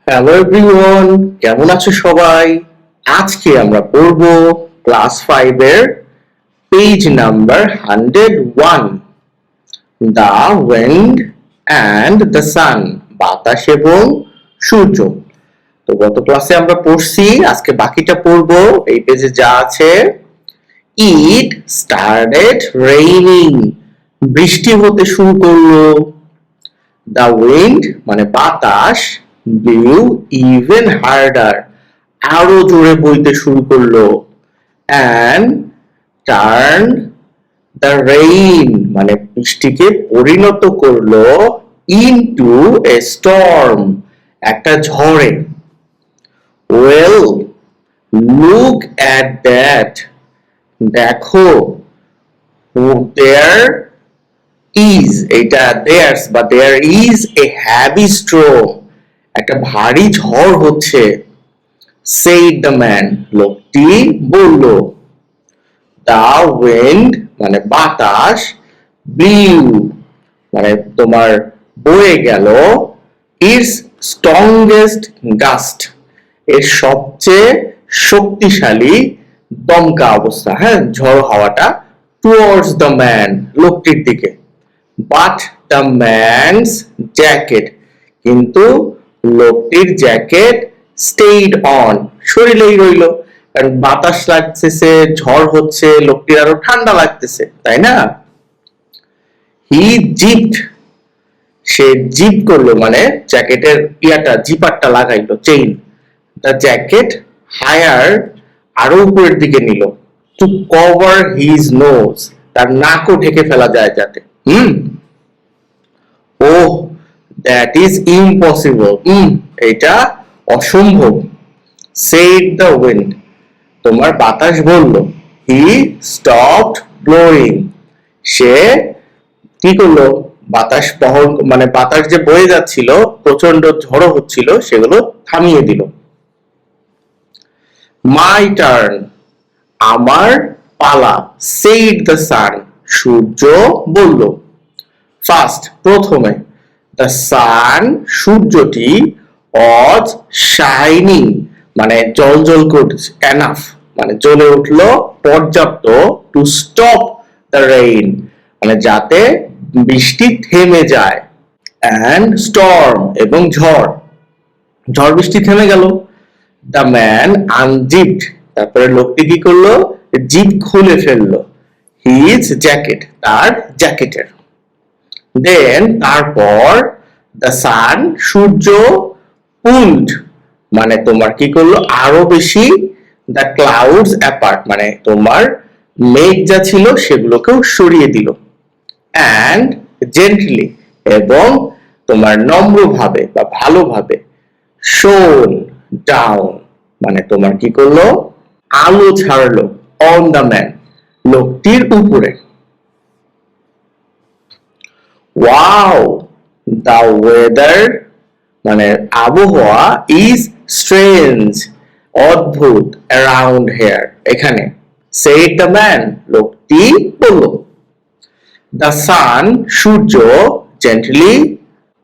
Hello everyone, কেমন আছো সবাই? আজকে আমরা পড়ব ক্লাস 5 এর page number 101, the wind and the sun, বাতাস এবং সূর্য। তো গত ক্লাসে আমরা পড়ছি, আজকে বাকিটা পড়ব। এই পেজে যা আছে, ইট স্টার্টেড রেইনিং, বৃষ্টি হতে শুরু করলো। দ্য উইন্ড মানে বাতাস blew even harder, আরো জোরে বইতে শুরু করলো। and turned the rain মানে বৃষ্টিকে পরিণত করলো into a storm, একটা ঝড়ে। well, look at that, দেখো। there is, এটা theirs বা there is a heavy storm, একটা ভারী ঝড় হচ্ছে। said the man, লোকটি বলল। the wind মানে বাতাস blew মানে তোমার বয়ে গেল its strongest gust, এর সবচেয়ে শক্তিশালী দমকা অবস্থা, হ্যাঁ, ঝড় হাওয়াটা towards the man, লোকটির দিকে। but the man's jacket, কিন্তু লোকটির জ্যাকেট স্টেইড অন, শরীরেই রইল। কারণ বাতাস লাগতেছে, ঝড় হচ্ছে, লোকটির আরো ঠান্ডা লাগতেছে, তাই না? হি জিপড, সে জিপ করলো মানে জ্যাকেটের জিপারটা লাগাইলো, চেইন। দ্য জ্যাকেট হায়ার, আরো উপরের দিকে নিল। টু কভার হিজ নোজ, তার নাকও ঢেকে ফেলা যায় যাতে। ওহ, দ্যাট ইজ ইম্পসিবল, এটা অসম্ভব। said the wind, তোমার বাতাস বলল। he stopped blowing, সে কি করলো, বাতাস মানে বাতাস যে বয়ে যাচ্ছিল, প্রচন্ড ঝড়ো হচ্ছিল, সেগুলো থামিয়ে দিল। my turn, আমার পালা। said the sun, সূর্য বলল। ফার্স্ট, প্রথমে। the sun, সূর্যটি was shining মানে জ্বলজ্বল করছে, এনাফ মানে জ্বলে উঠলো, পর্যাপ্ত, টু স্টপ দ্য রেইন মানে যাতে বৃষ্টি থেমে যায়। and storm এবং ঝড়, ঝড় বৃষ্টি থেমে গেল। the man unzipped, তারপরে লোকটি কি করলো, জিপ খুলে ফেললো his jacket, তার জ্যাকেটের। then তারপর the sun, সূর্য pulled মানে তোমার কি করলো, আরো বেশি the clouds apart মানে তোমার মেঘ যা ছিল সেগুলোকেও সরিয়ে দিল। and gently, এবং তোমার নম্রভাবে বা ভালোভাবে shone down মানে তোমার কি করলো, আলো ছাড়লো on the man, লোকটির উপরে। wow, the weather মানে আবহাওয়া is strange, অদ্ভুত, around here, এখানে। said the man, লোকটি বলল। the sun, Surya gently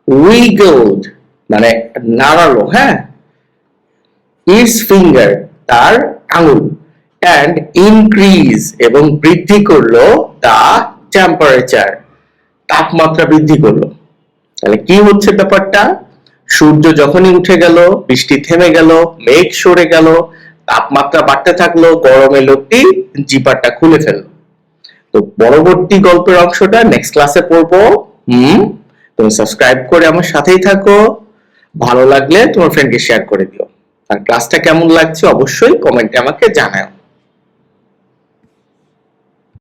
wiggled মানে নাড়ালো, হ্যাঁ, its finger, তার আঙুল, and increase এবং বৃদ্ধি করলো the temperature, তাপমাত্রা বৃদ্ধি করলো। তাহলে কি হচ্ছে ব্যাপারটা, সূর্য যখনই উঠে গেল, বৃষ্টি থেমে গেল, মেঘ সরে গেল, তাপমাত্রা বাড়তে থাকলো, গরমে লোকটি জিপারটা খুলে ফেললো। তো পরবর্তী গল্পের অংশটা নেক্সট ক্লাসে পড়বো। তুমি সাবস্ক্রাইব করে আমার সাথেই থাকো। ভালো লাগলে তোমার ফ্রেন্ডকে শেয়ার করে দিও। আর ক্লাসটা কেমন লাগছে অবশ্যই কমেন্টে আমাকে জানাও।